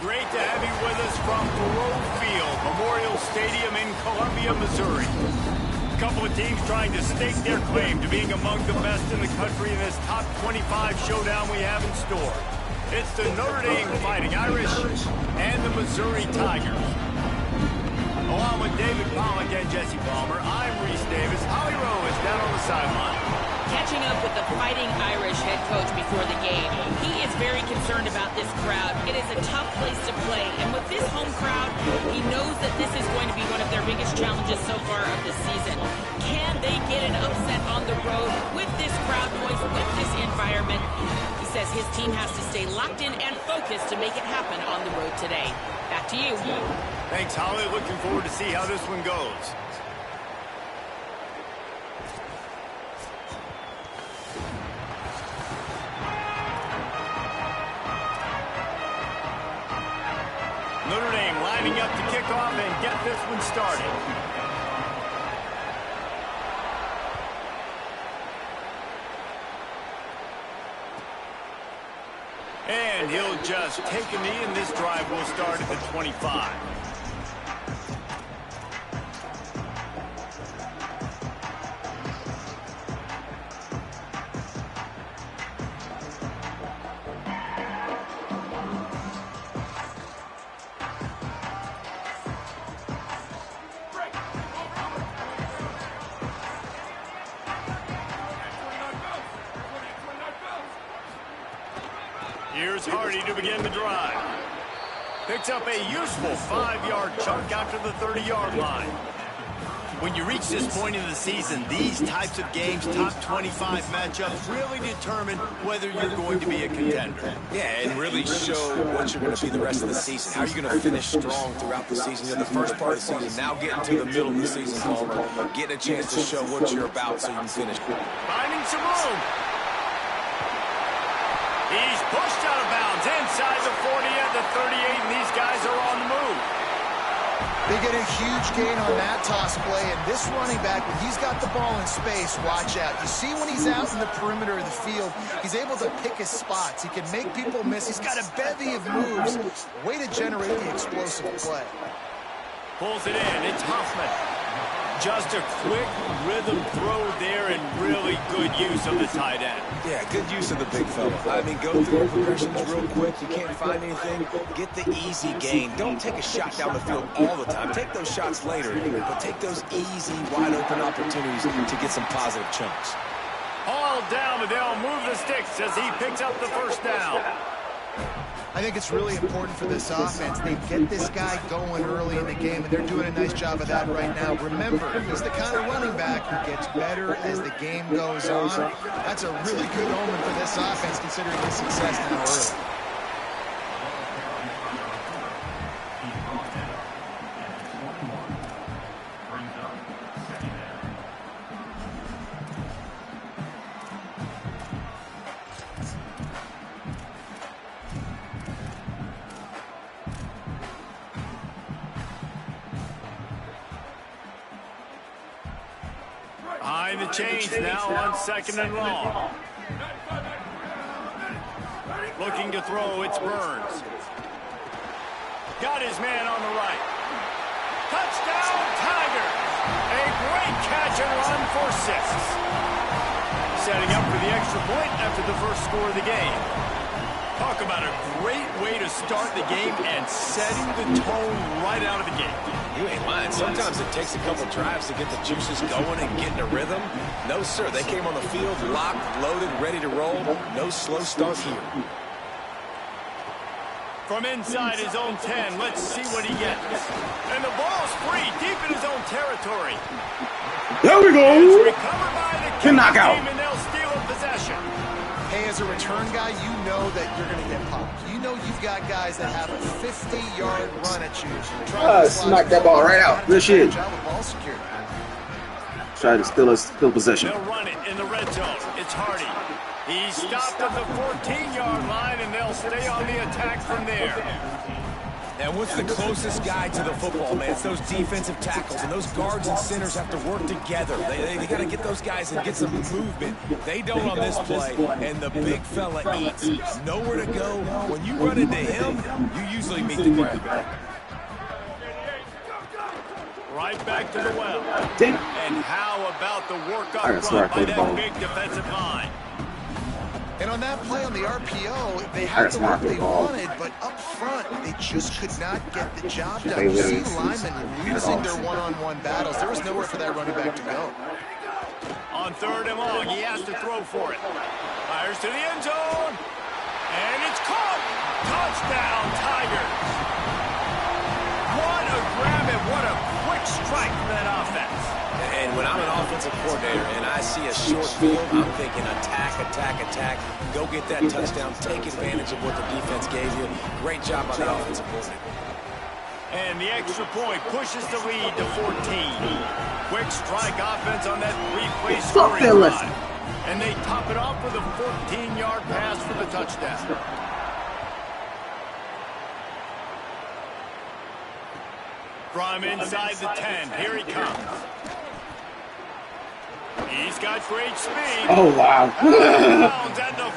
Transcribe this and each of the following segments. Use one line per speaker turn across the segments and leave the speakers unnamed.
Great to have you with us from Thoreau Field, Memorial Stadium in Columbia, Missouri. A couple of teams trying to stake their claim to being among the best in the country in this top 25 showdown we have in store. It's the Notre Dame Fighting Irish and the Missouri Tigers. Along with David Pollack and Jesse Palmer, I'm Reese Davis. Holly Rowe is down on the sideline.
Catching up with the Fighting Irish head coach before the game. He is very concerned about this crowd. It is a tough place to play, and with this home crowd, he knows that this is going to be one of their biggest challenges so far of the season. Can they get an upset on the road with this crowd noise, with this environment? He says his team has to stay locked in and focused to make it happen on the road today. Back to you.
Thanks, Holly. Looking forward to see how this one goes. Notre Dame lining up to kick off and get this one started. And he'll just take a knee, and this drive will start at the 25. Here's Hardy to begin the drive. Picks up a useful 5-yard chunk after the 30-yard line. When you reach this point in the season, these types of games, top 25 matchups, really determine whether you're going to be a contender.
Yeah, and really show what you're going to be the rest of the season. How are you going to finish strong throughout the season? You're the first part of the season, now getting to the middle of the season, Palmer. Getting a chance to show what you're about so you can finish.
Finding some room. He's pushed out of bounds inside the 40 at the 38, and these guys are on the move.
They get a huge gain on that toss play, and this running back, when he's got the ball in space, watch out. You see when he's out in the perimeter of the field, he's able to pick his spots. He can make people miss. He's got a bevy of moves. Way to generate the explosive play.
Pulls it in. It's Hoffman. Just a quick rhythm throw there and really good use of the tight end.
Yeah, good use of the big fella. I mean, go through the progressions real quick. You can't find anything. Get the easy gain. Don't take a shot down the field all the time. Take those shots later, but take those easy, wide-open opportunities to get some positive chunks.
All down, and they'll move the sticks as he picks up the first down.
I think it's really important for this offense. They get this guy going early in the game, and they're doing a nice job of that right now. Remember, he's the kind of running back who gets better as the game goes on. That's a really good omen for this offense, considering his success now early.
Running the chains now on 2nd and long. Looking to throw, it's Burns. Got his man on the right. Touchdown, Tigers! A great catch and run for 6. Setting up for the extra point after the first score of the game. Talk about a great way to start the game and setting the tone right out of the gate.
You ain't lying. Sometimes it takes a couple drives to get the juices going and get in a rhythm. No, sir. They came on the field locked, loaded, ready to roll. No slow start here.
From inside his own 10, let's see what he gets. And the ball's free, deep in his own territory.
There we go.
It's recovered by the kicking
knockout.
team, and they'll steal a possession.
Hey, as a return guy, you know that you're going to get popped. You know you've got guys that have a 50-yard run at you.
Smack that ball right out. Good shit.
Ball security.
Try to steal possession.
They'll run it in the red zone. It's Hardy. He's stopped at the 14-yard line, and they'll stay on the attack from there.
And what's the closest guy to the football, man? It's those defensive tackles, and those guards and centers have to work together. They got to get those guys and get some movement. They don't on this play, and the big fella eats. Nowhere to go. When you run into him, you usually meet the ground.
Right back to the well.
Damn.
And how about the work up front by that big defensive line?
And on that play on the RPO, they had the work they wanted, but up front, they just could not get the job done. You see linemen losing their one-on-one battles. There was nowhere for that running back to go.
On 3rd and long, he has to throw for it. Fires to the end zone. And it's caught. Touchdown, Tigers. What a grab and what a quick strike for that offense.
And when I'm an offensive coordinator and I see a short field, I'm thinking attack, attack, attack. Go get that touchdown. Take advantage of what the defense gave you. Great job by the offensive coordinator.
And the extra point pushes the lead to 14. Quick strike offense on that 3-play scoring drive. And they top it off with a 14-yard pass for the touchdown. From inside the 10, here he comes. He's got great speed.
Oh, wow.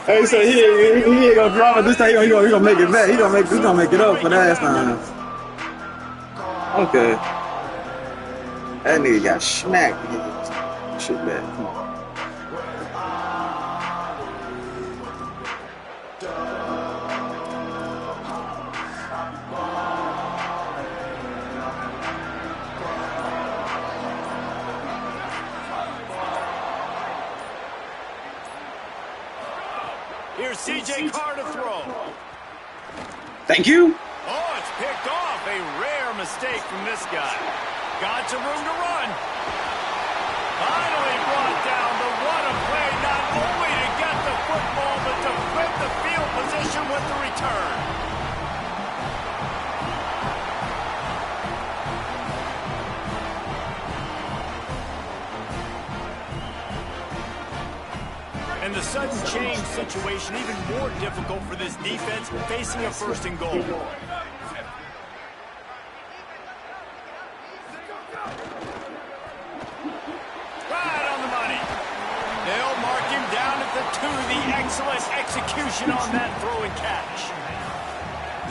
Hey, so he ain't gonna drop it this time. He gonna make it back. He gonna make it up for last time. Okay. That nigga got smacked. Shit bad. Come on.
Here's C.J. Carr to throw.
Thank you.
Oh, it's picked off. A rare mistake from this guy. Got some room to run. Finally brought down, but what a play, not only to get the football, but to flip the field position with the return. And the sudden change situation even more difficult for this defense facing a 1st and goal. Right on the money. They'll mark him down at the 2. The excellent execution on that throw and catch.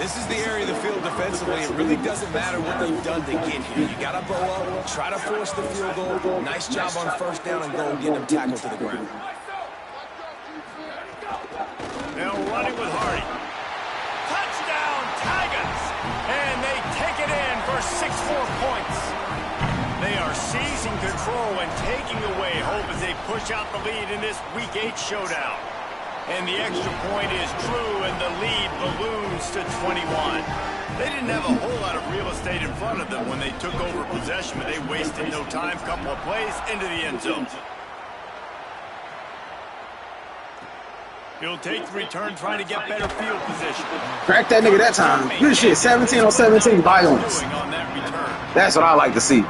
This is the area of the field defensively. It really doesn't matter what they've done to get here. You got to bow up, try to force the field goal. Nice job on 1st down and go and get them tackled to the ground.
They'll run it with Hardy. Touchdown, Tigers! And they take it in for 6 more points. They are seizing control and taking away hope as they push out the lead in this Week 8 showdown. And the extra point is true, and the lead balloons to 21. They didn't have a whole lot of real estate in front of them when they took over possession, but they wasted no time. Couple of plays into the end zone. He'll take the return, trying to get better field position.
Crack that nigga that time. Good shit. 17 on 17 violence. That's what I like to see.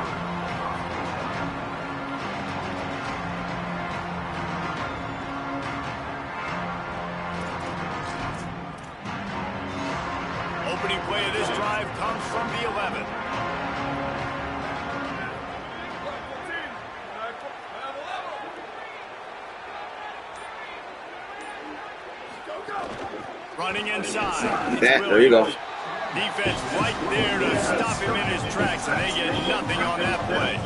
Opening play of this drive comes from the 11. Running inside.
Yeah, there you go.
Defense right there to stop him in his tracks, and they get nothing on that play.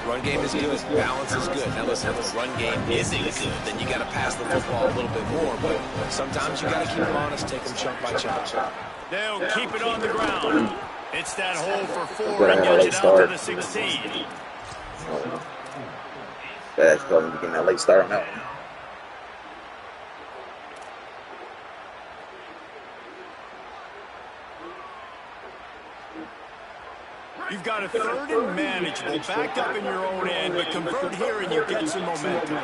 Run game is good. Balance is good. Now listen, if the run game isn't good, then you got to pass the football a little bit more. But sometimes you got to keep them honest, take them chunk by chunk.
They'll keep it on the ground. It's that hole for 4 and gets it out to the 16.
That's probably getting that late start on that one.
You've got a 3rd and manageable, backed up in your own end, but convert here and you get some momentum.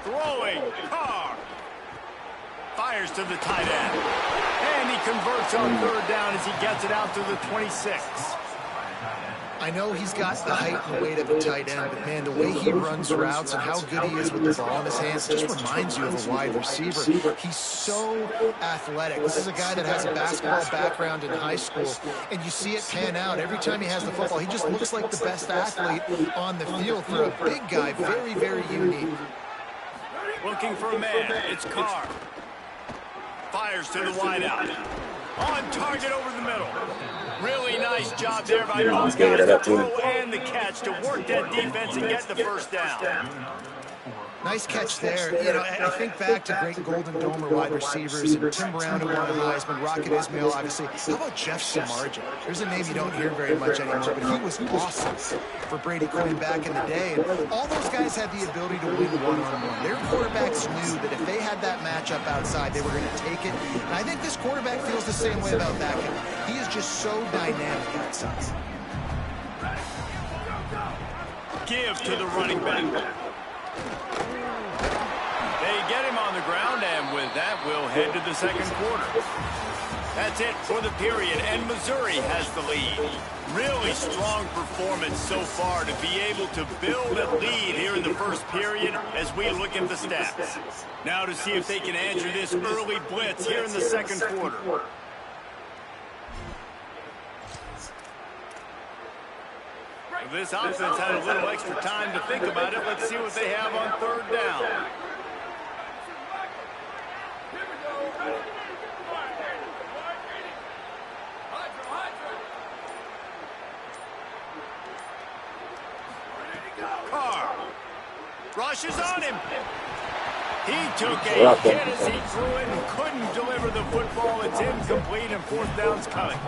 Throwing, Carr. Fires to the tight end. And he converts on 3rd down as he gets it out to the 26.
I know he's got the height and weight of a tight end, but man, the way he runs routes and how good he is with the ball in his hands just reminds you of a wide receiver. He's so athletic. This is a guy that has a basketball background in high school, and you see it pan out. Every time he has the football, he just looks like the best athlete on the field for a big guy. Very, very unique.
Looking for a man. It's Carr. Fires to the wideout. On target over the middle. Really nice job there by both guys, the throw and the catch to work that defense and get the 1st down.
Nice catch there. You know, I think back to great Golden Domer wide receivers, and Tim Brown who won the Heisman, Rocket Ismail, obviously. How about Jeff Samardzija? There's a name you don't hear very much anymore, but he was awesome for Brady Quinn back in the day. And all those guys had the ability to win one-on-one. Their quarterbacks knew that if they had that matchup outside, they were going to take it. And I think this quarterback feels the same way about that guy. He is just so dynamic outside.
Give to the running back. They get him on the ground, and with that, we'll head to the 2nd quarter. That's it for the period, and Missouri has the lead. Really strong performance so far to be able to build a lead here in the 1st period as we look at the stats. Now to see if they can answer this early blitz here in the 2nd quarter. This offense had a little extra time to think about it. Let's see what they have on 3rd down. Carr rushes on him. He took a hit as he threw it and couldn't deliver the football. It's incomplete and 4th down's coming.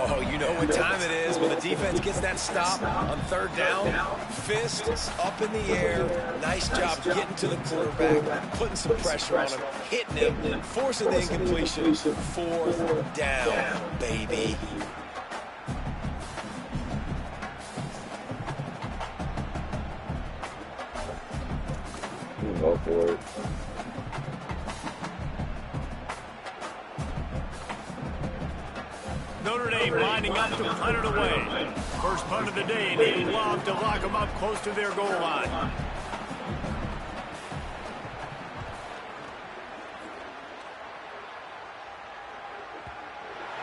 Oh, you know what time it is when the defense gets that stop on 3rd down. Fists up in the air. Nice job getting to the quarterback, putting some pressure on him, hitting him, forcing the incompletion. 4th down, baby.
Go for it.
Notre Dame lining up to punt it away. First punt of the day, and he lobbed to lock them up close to their goal line.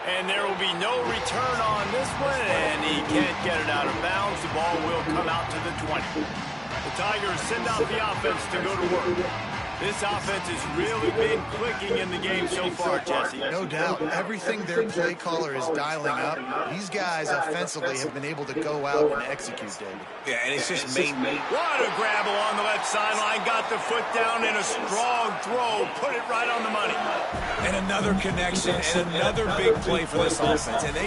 And there will be no return on this one, and he can't get it out of bounds. The ball will come out to the 20. The Tigers send out the offense to go to work. This offense has really been clicking in the game so far, Jesse.
No doubt. Everything their play caller is dialing up, these guys offensively have been able to go out and execute, David.
Yeah, and it's just main.
What a grab along the left sideline. Got the foot down in a strong throw. Put it right on the money.
And another connection and another big play for this offense. And they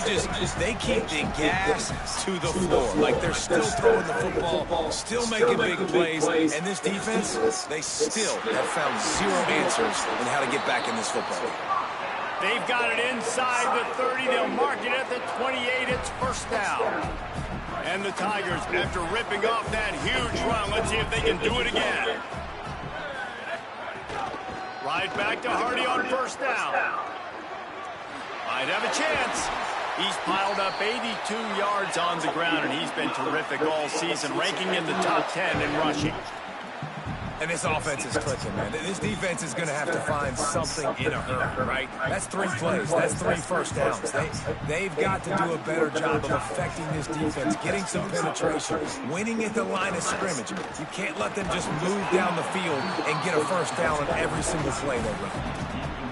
keep the gas to the floor. Like they're still throwing the football, still making big plays. And this defense, they still have found zero answers on how to get back in this football game.
They've got it inside the 30. They'll mark it at the 28. It's 1st down. And the Tigers, after ripping off that huge run, let's see if they can do it again. Right back to Hardy on 1st down. Might have a chance. He's piled up 82 yards on the ground, and he's been terrific all season, ranking in the top 10 in rushing.
And this offense is clicking, man. This defense is going to have to find something in a hurry, right? That's 3 plays. That's 3 first downs. They've got to do a better job of affecting this defense, getting some penetration, winning at the line of scrimmage. You can't let them just move down the field and get a first down on every single play they run.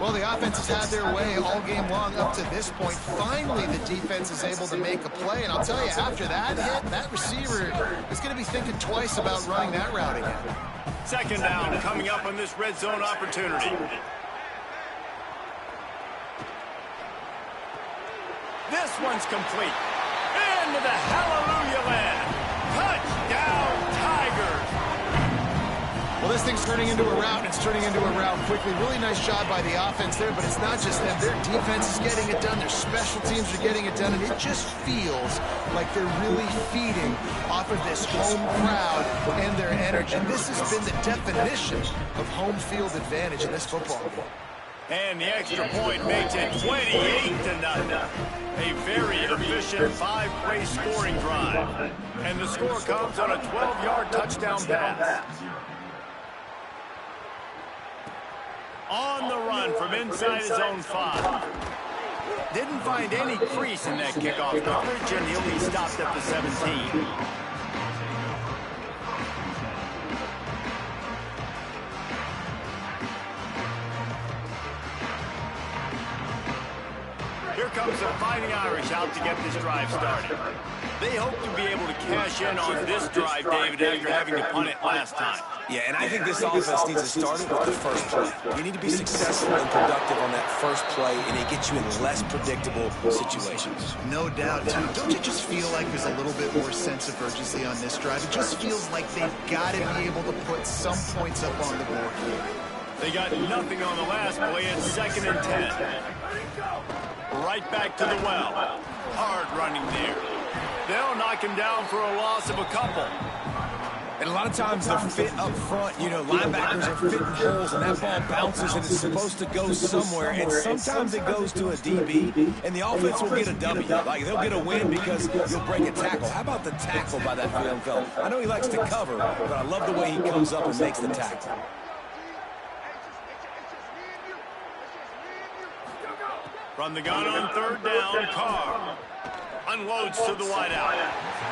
Well, the offense has had their way all game long up to this point. Finally, the defense is able to make a play. And I'll tell you, after that hit, that receiver is going to be thinking twice about running that route again.
Second down coming up on this red zone opportunity. This one's complete. Into the hallelujah land. Touchdown, Tigers.
Well, this thing's turning into a route, and it's turning into a route quickly. Really nice job by the offense there, but it's not just them. Their defense is getting it done. Their special teams are getting it done, and it just feels like they're really feeding off of this home crowd and their energy. This has been the definition of home field advantage in this football game.
And the extra point makes it 28-0. A very efficient 5-play scoring drive. And the score comes on a 12-yard touchdown pass. On the run from inside his own 5. Didn't find any crease in that kickoff coverage, and he'll be stopped at the 17. Here comes the Fighting Irish out to get this drive started. They hope to be able to cash in on this drive, David, after having to punt it last time.
Yeah, and I think this offense needs to start it with the first play. You need to be successful and productive on that first play, and it gets you in less predictable situations.
No doubt, too. Don't you just feel like there's a little bit more sense of urgency on this drive? It just feels like they've got to be able to put some points up on the board here.
They got nothing on the last play. It's 2nd and 10. Right back to the well. Hard running there. They'll knock him down for a loss of a couple.
And a lot of times they're fit up front. You know, linebackers are fitting holes, and that ball bounces, and it's supposed to go somewhere. And sometimes it goes to a DB, and the offense will get a W. Like, they'll get a win because you'll break a tackle. How about the tackle by that young fella? I know he likes to cover, but I love the way he comes up and makes the tackle.
From the gun on 3rd down, Carr unloads to the wideout.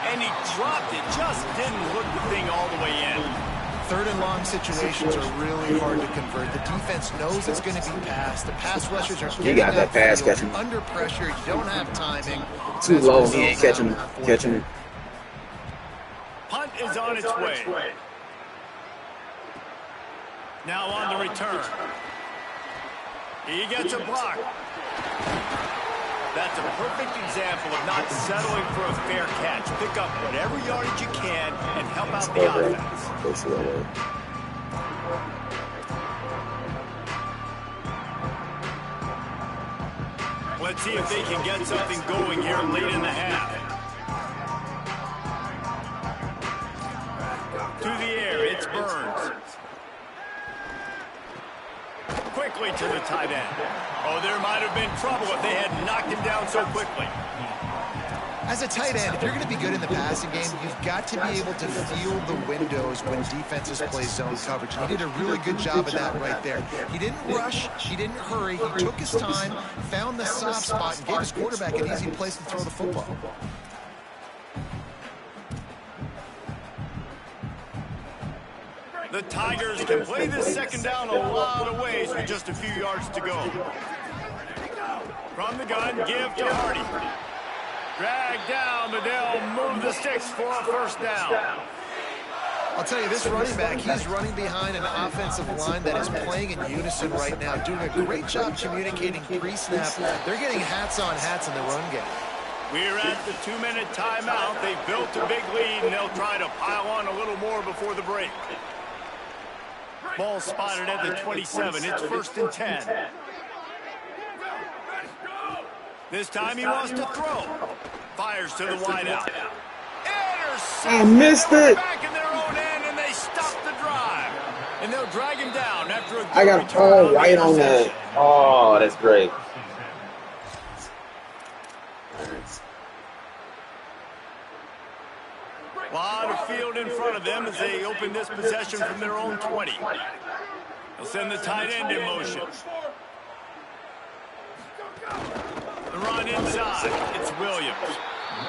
And he dropped it, just didn't hook the thing all the way in.
3rd and long situations are really hard to convert. The defense knows it's going to be passed. The pass rushers are getting
that pass catching
under pressure. You don't have timing.
Too low. He ain't catching it.
Punt is on its way. Now on the return. He gets a block. That's a perfect example of not settling for a fair catch. Pick up whatever yardage you can and help out the offense. Let's see if they can get something going here late in the half. To the air, it's Burns. Quickly to the tight end. Oh, there might have been trouble if they had knocked him down so quickly.
As a tight end, if you're going to be good in the passing game, you've got to be able to feel the windows when defenses play zone coverage. And he did a really good job of that right there. He didn't rush. He didn't hurry. He took his time, found the soft spot, and gave his quarterback an easy place to throw the football.
The Tigers can play this 2nd down a lot of ways with just a few yards to go. From the gun, give to Hardy. Drag down, but they'll move the sticks for a 1st down.
I'll tell you, this running back, he's running behind an offensive line that is playing in unison right now, doing a great job communicating pre-snap. They're getting hats on hats in the run game.
We're at the 2-minute timeout. They've built a big lead, and they'll try to pile on a little more before the break. Ball spotted at the 27. It's 1st and 10. This time he wants to throw. Fires to the wideout.
I missed it.
Back in their own end, and they stop the drive. And they'll drag him down after a good
I got all white on that. Oh, that's great.
A lot of field field in front of them as they open this possession from their own 20. They'll send the tight end in motion. The run inside. It's Williams.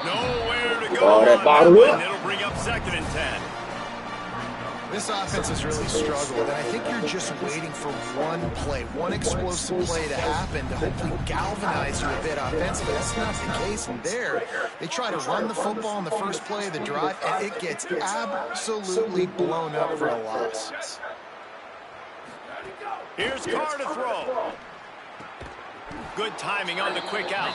Nowhere to go on that one. It'll bring up 2nd and 10.
This offense has really struggled, and I think you're just waiting for one play, one explosive play to happen to hopefully galvanize you a bit offensively. That's not the case in there. They try to run the football in the first play of the drive, and it gets absolutely blown up for a loss.
Here's Carr to throw. Good timing on the quick out.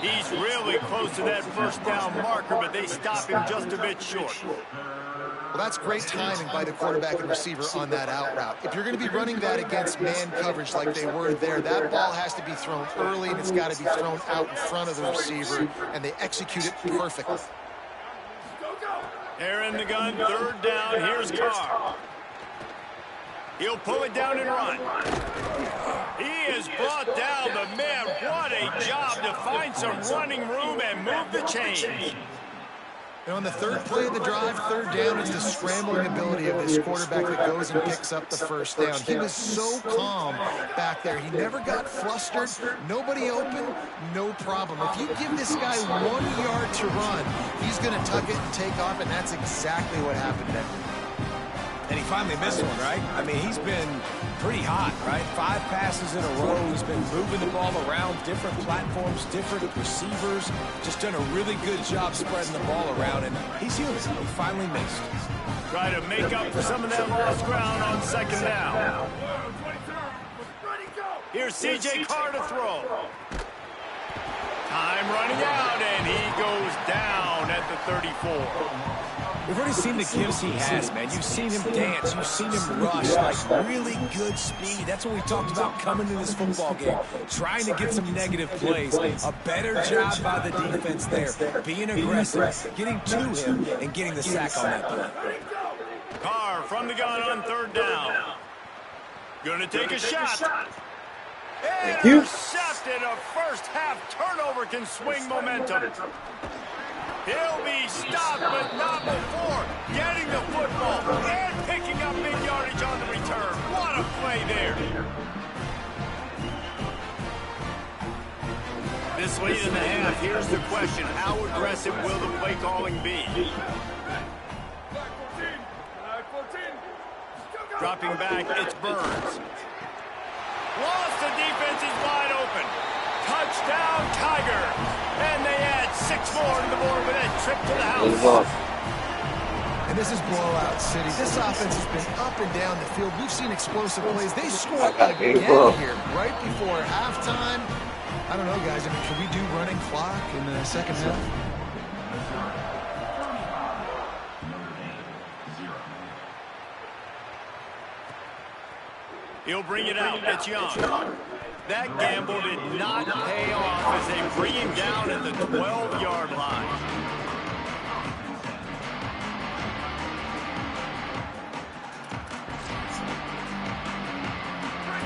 He's really close to that first down marker, but they stop him just a bit short.
Well, that's great timing by the quarterback and receiver on that out route. If you're going to be running that against man coverage like they were there, that ball has to be thrown early, and it's got to be thrown out in front of the receiver, and they execute it perfectly.
They're in the gun, 3rd down. Here's Carr. He'll pull it down and run. He is brought down, but man, what a job to find some running room and move the chains.
And on the 3rd play of the drive, 3rd down, is the scrambling ability of this quarterback that goes and picks up the 1st down. He was so calm back there. He never got flustered. Nobody open, no problem. If you give this guy 1 yard to run, he's going to tuck it and take off, and that's exactly what happened then.
And he finally missed one, right? I mean, he's been pretty hot, right? 5 passes in a row. He's been moving the ball around, different platforms, different receivers. Just done a really good job spreading the ball around, and he's human. He finally missed.
Try to make up for some of that lost ground on 2nd down. Here's C.J. Carr to throw. Time running out, and he goes down at the 34.
We've already seen the gifts he has, man. You've seen him dance. You've seen him rush, like really good speed. That's what we talked about coming to this football game, trying to get some negative plays. A better job by the defense there, being aggressive, getting to him, and getting the sack on that play.
Carr from the gun on 3rd down. Gonna take a shot. Intercepted. A first-half turnover can swing momentum. He'll be stopped, but not before getting the football and picking up big yardage on the return. What a play there. This late in the half, here's the question. How aggressive will the play calling be? Dropping back, it's Burns. Lost, the defense is wide open. Touchdown, Tigers. And they add 6 more to the board with that trip to the house.
And this is blowout city. This offense has been up and down the field. We've seen explosive plays. They scored again here right before halftime. I don't know, guys. I mean, can we do running clock in the 2nd half?
He'll bring it out. It's Young. That gamble did not pay off as they bring him down at the 12-yard line.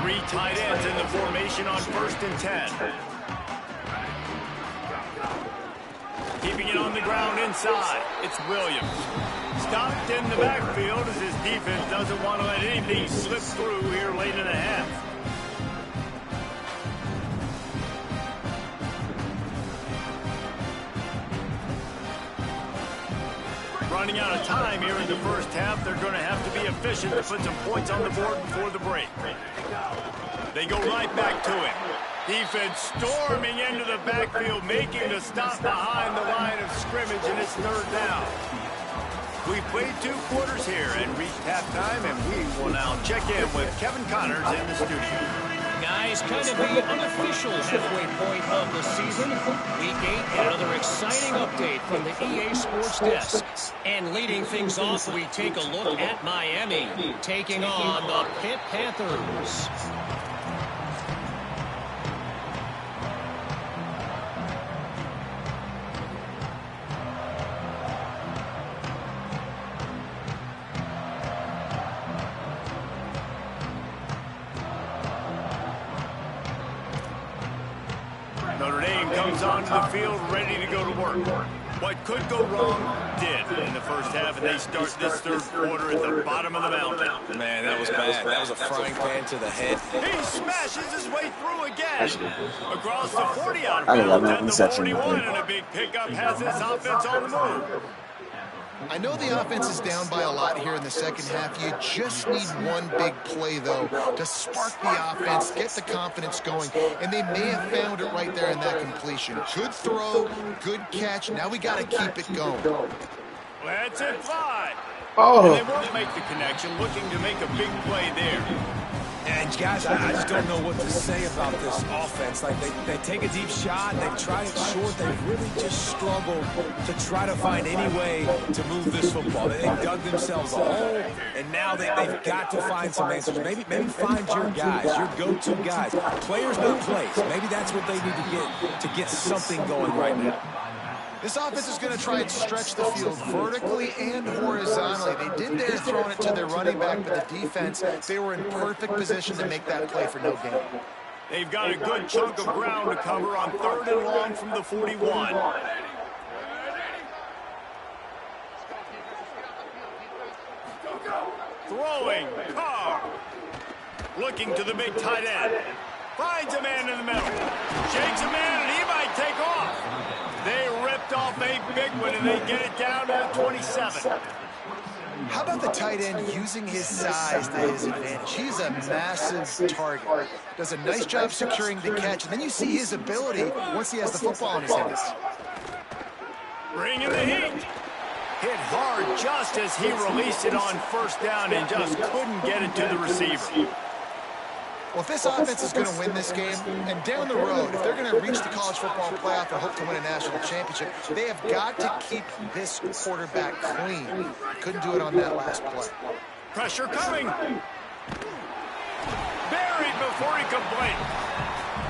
Three tight ends in the formation on 1st and 10. Keeping it on the ground inside. It's Williams. Stopped in the backfield as his defense doesn't want to let anything slip through here late in the half. Running out of time here in the first half. They're going to have to be efficient to put some points on the board before the break. They go right back to him. Defense storming into the backfield, making the stop behind the line of scrimmage, and it's 3rd down. We played 2 quarters here and reached halftime, and we will now check in with Kevin Connors in the studio.
Guys, kind of the unofficial halfway point of the season. Week 8, and another exciting update from the EA Sports Desk. And leading things off, we take a look at Miami, taking on the Pitt Panthers.
Notre Dame comes onto the field ready to go to work. What could go wrong did in the first half, and they start this third quarter at the bottom of the mountain.
Man, that was bad. That was a frying pan to the head.
He smashes his way through again. Across the 40 out of
I love
bounds
that
at the
reception.
41, and a big pickup has this offense on the move.
I know the offense is down by a lot here in the second half. You just need one big play, though, to spark the offense, get the confidence going, and they may have found it right there in that completion. Good throw, good catch. Now we got to keep it going.
Let's it fly.
Oh.
And they won't make the connection, looking to make a big play there.
And guys, I just don't know what to say about this offense. Like they take a deep shot, they've tried it short, they've really just struggled to try to find any way to move this football. They dug themselves a hole, and now they've got to find some answers. Maybe find your guys, your go-to guys. Players know plays. Maybe that's what they need to get something going right now.
This offense is going to try and stretch the field vertically and horizontally. They did there throwing it to their running back, but the defense, they were in perfect position to make that play for no gain.
They've got a good chunk of ground to cover on 3rd and long from the 41. Throwing, Carr. Looking to the big tight end. Finds a man in the middle. Shakes a man, and he might take off. They ripped off a big one, and they get it down to the 27.
How about the tight end using his size to his advantage? He's a massive target. Does a nice job securing the catch, and then you see his ability once he has the football in his hands.
Bringing the heat. Hit hard just as he released it on 1st down and just couldn't get it to the receiver.
Well, if this offense is going to win this game, and down the road, if they're going to reach the college football playoff and hope to win a national championship, they have got to keep this quarterback clean. Couldn't do it on that last play.
Pressure coming. Buried before he could blink.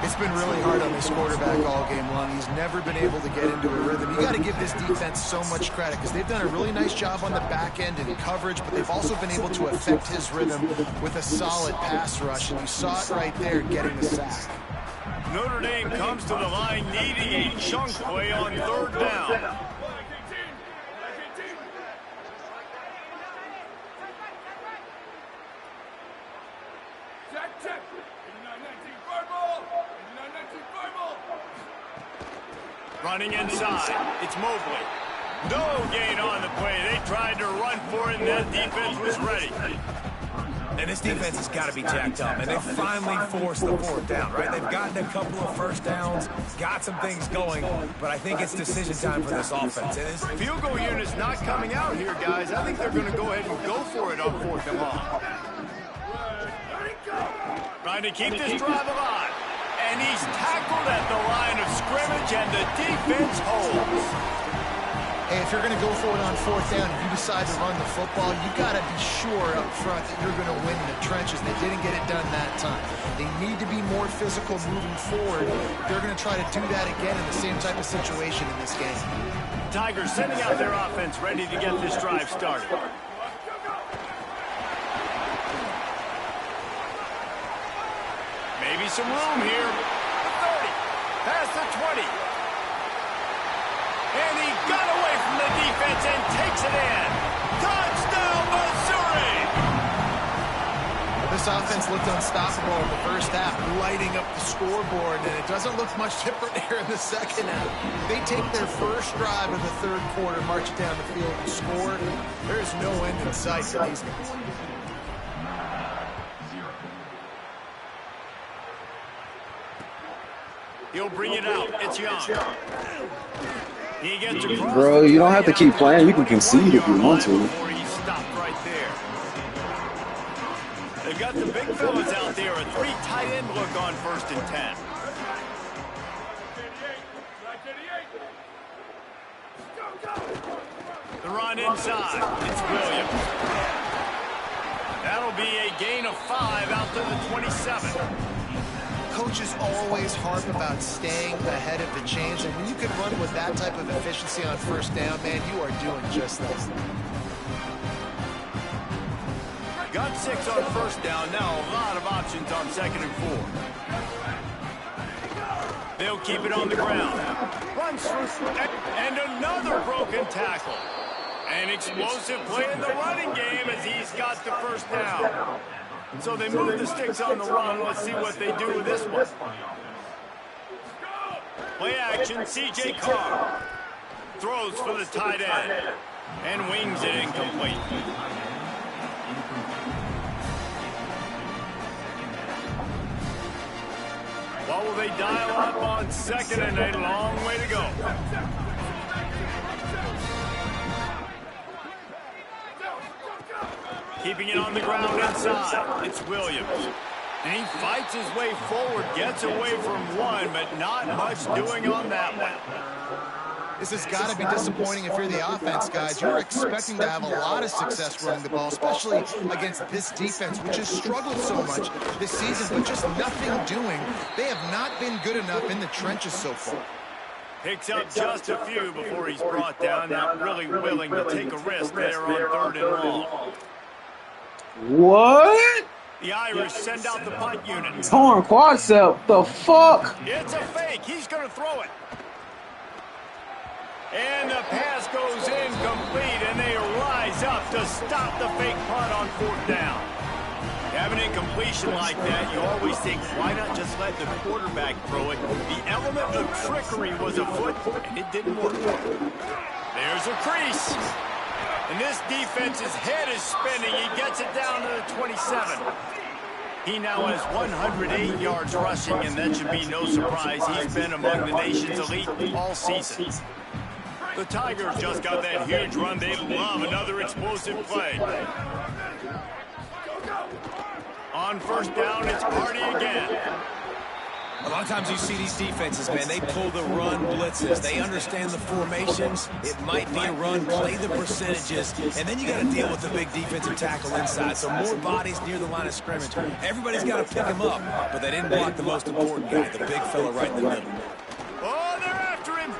It's been really hard on this quarterback all game long. He's never been able to get into a rhythm. You got to give this defense so much credit because they've done a really nice job on the back end in coverage, but they've also been able to affect his rhythm with a solid pass rush, and you saw it right there getting the sack.
Notre Dame comes to the line needing a chunk play on 3rd down. Running inside, it's Mobley. No gain on the play. They tried to run for it, and that defense was ready.
And this defense has got to be jacked up, and they finally forced the 4th down, right? They've gotten a couple of 1st downs, got some things going, but I think it's decision time for this offense. And this
field goal unit's not coming out here, guys. I think they're going to go ahead and go for it on 4th and long. Trying to keep this drive alive. And he's tackled at the line of scrimmage, and the defense holds.
Hey, if you're going to go for it on 4th down, if you decide to run the football, you got to be sure up front that you're going to win in the trenches. They didn't get it done that time. They need to be more physical moving forward. They're going to try to do that again in the same type of situation in this game.
Tigers sending out their offense ready to get this drive started. Maybe some room here. The 30, past the 20. And he got away from the defense and takes it in. Touchdown, Missouri!
This offense looked unstoppable in the first half, lighting up the scoreboard, and it doesn't look much different here in the second half. They take their first drive of the 3rd quarter, march it down the field, and score. There's no end in sight for these guys.
He'll bring it out. It's Young. He gets across.
Bro, you don't have to keep playing. You can concede if you want to.
He stopped right there. They've got the big fellas out there. A 3 tight end look on 1st and 10. The run inside. It's Williams. That'll be a gain of 5 out to the 27.
Coaches always harp about staying ahead of the chains, and when you can run with that type of efficiency on 1st down, man, you are doing just that.
Got 6 on 1st down. Now a lot of options on 2nd and 4. They'll He'll keep it on the ground. Runs through, and another broken tackle. An explosive play in the running game as he's got the first down. So they move the sticks on the run. Let's see what they do with this one. Play action, C.J. Carr. Throws for the tight end. And wings it incomplete. What will they dial up on second and a long way to go? Keeping it on the ground inside. It's Williams. And he fights his way forward, gets away from one, but not much doing on that one.
This has got to be disappointing if you're the offense, guys. You're expecting to have a lot of success running the ball, especially against this defense, which has struggled so much this season, but just nothing doing. They have not been good enough in the trenches so far.
Picks up just a few before he's brought down, not really willing to take a risk there on 3rd and long.
What?
The Irish send out the punt unit.
Torn quadricep. The fuck?
It's a fake. He's going to throw it. And the pass goes incomplete, and they rise up to stop the fake punt on 4th down. You have an incompletion like that, you always think, why not just let the quarterback throw it? The element of trickery was afoot, and it didn't work. There's a crease. And this defense's head is spinning. He gets it down to the 27. He now has 108 yards rushing, and that should be no surprise. He's been among the nation's elite all season. The Tigers just got that huge run. They love another explosive play. On 1st down, it's Hardy again.
A lot of times you see these defenses, man, they pull the run blitzes. They understand the formations. It might be a run, play the percentages, and then you got to deal with the big defensive tackle inside. So more bodies near the line of scrimmage. Everybody's got to pick him up, but they didn't block the most important guy, the big fella right in the middle.
Oh, they're after him.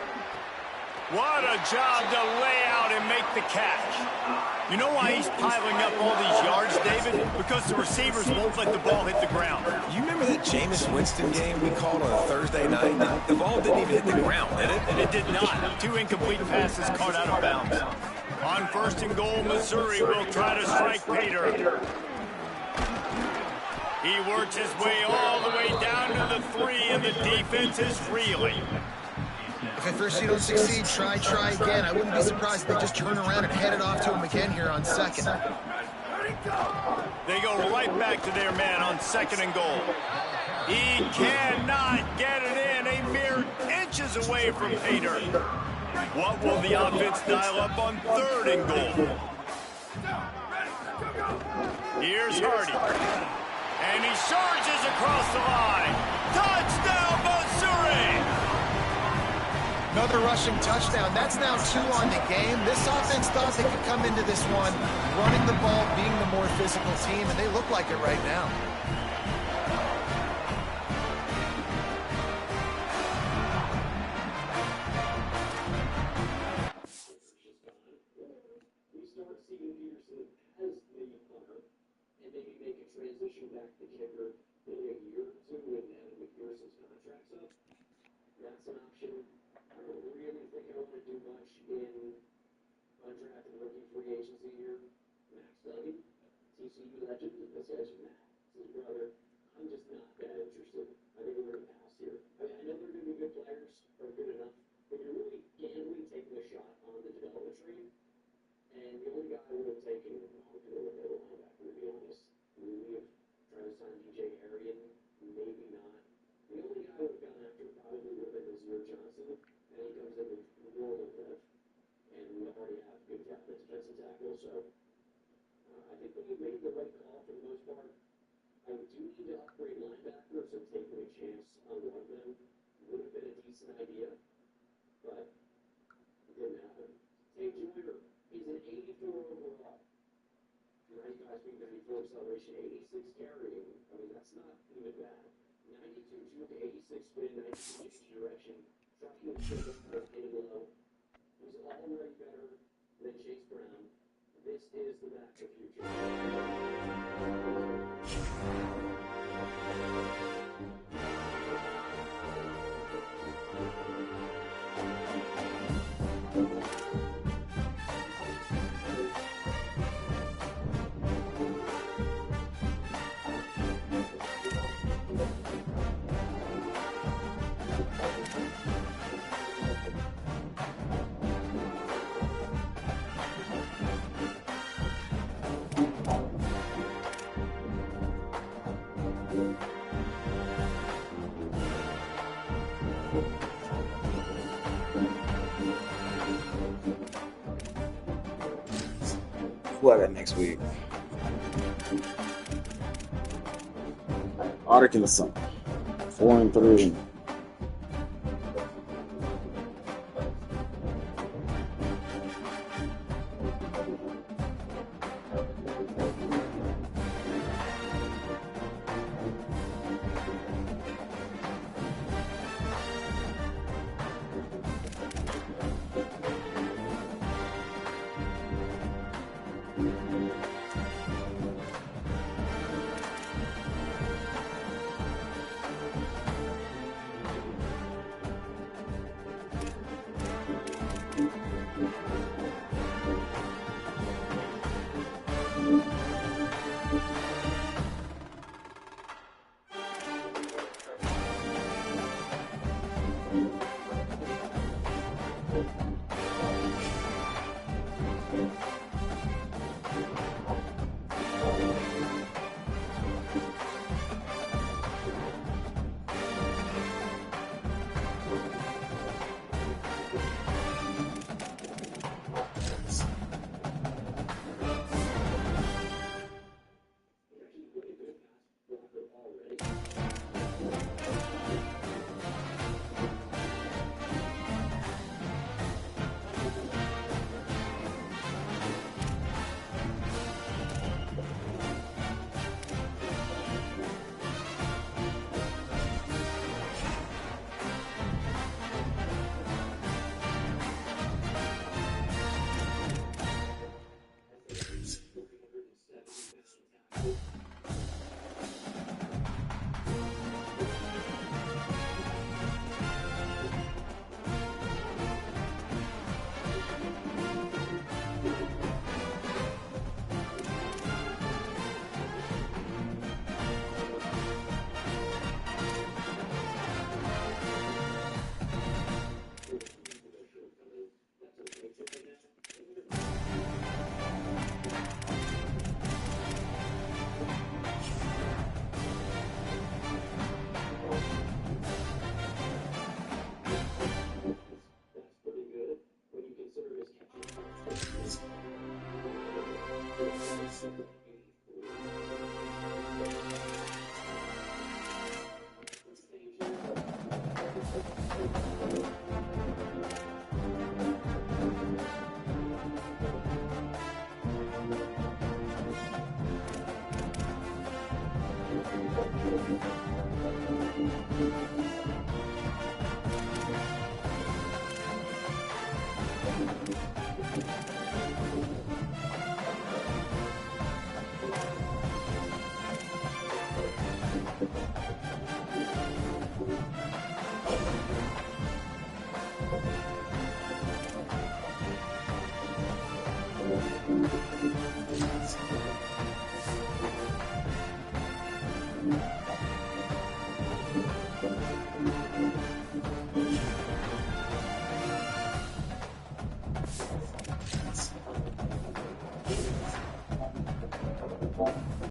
What a job to lay out and make the catch. You know why he's piling up all these yards, David? Because the receivers won't let the ball hit the ground.
You remember that Jameis Winston game we called on a Thursday night? The ball didn't even hit the ground, did it?
And it did not. 2 incomplete passes caught out of bounds. On 1st and goal, Missouri will try to strike Pater. He works his way all the way down to the 3, and the defense is reeling.
If at first you don't succeed, try again. I wouldn't be surprised if they just turn around and head it off to him again here on 2nd.
They go right back to their man on 2nd and goal. He cannot get it in, a mere inches away from Pater. What will the offense dial up on 3rd and goal? Here's Hardy. And he surges across the line. Touchdown, Missouri!
Another rushing touchdown. That's now 2 on the game. This offense thought they could come into this one running the ball, being the more physical team, and they look like it right now.
We start seeing Peterson as the punter and maybe make a transition back to kicker in a year or 2 when McPherson's contract's up. That's an option. I don't really think I want to do much in undrafted rookie free agency here. Max Duggan, TCU legend. This guy's Max, his brother. I'm just not that interested. I think we're going to pass here. I mean, I know they're going to be good players, or good enough, but you're really gambling taking a shot on the development train. And the only guy I would have taken would have been a middle linebacker, to be honest. We have tried to sign DJ Arian, maybe not. The only guy I would have gone after probably would have been Zero Johnson. And he comes in with normal depth, and we already have good depth at defensive tackle, so I think that we've made the right call for the most part. I do need to upgrade linebacker, so taking a chance on one of them would have been a decent idea, but it didn't happen. Tate Joyner is an 84 overall. 95 speed, 94 acceleration, 86 carrying. I mean, that's not even bad. 92 juke, 86 spin, 92 change direction. Trucking hitting low. He's already better than Chase Brown. This is the back of future.
Who I got next week? Arkansas. 4-3.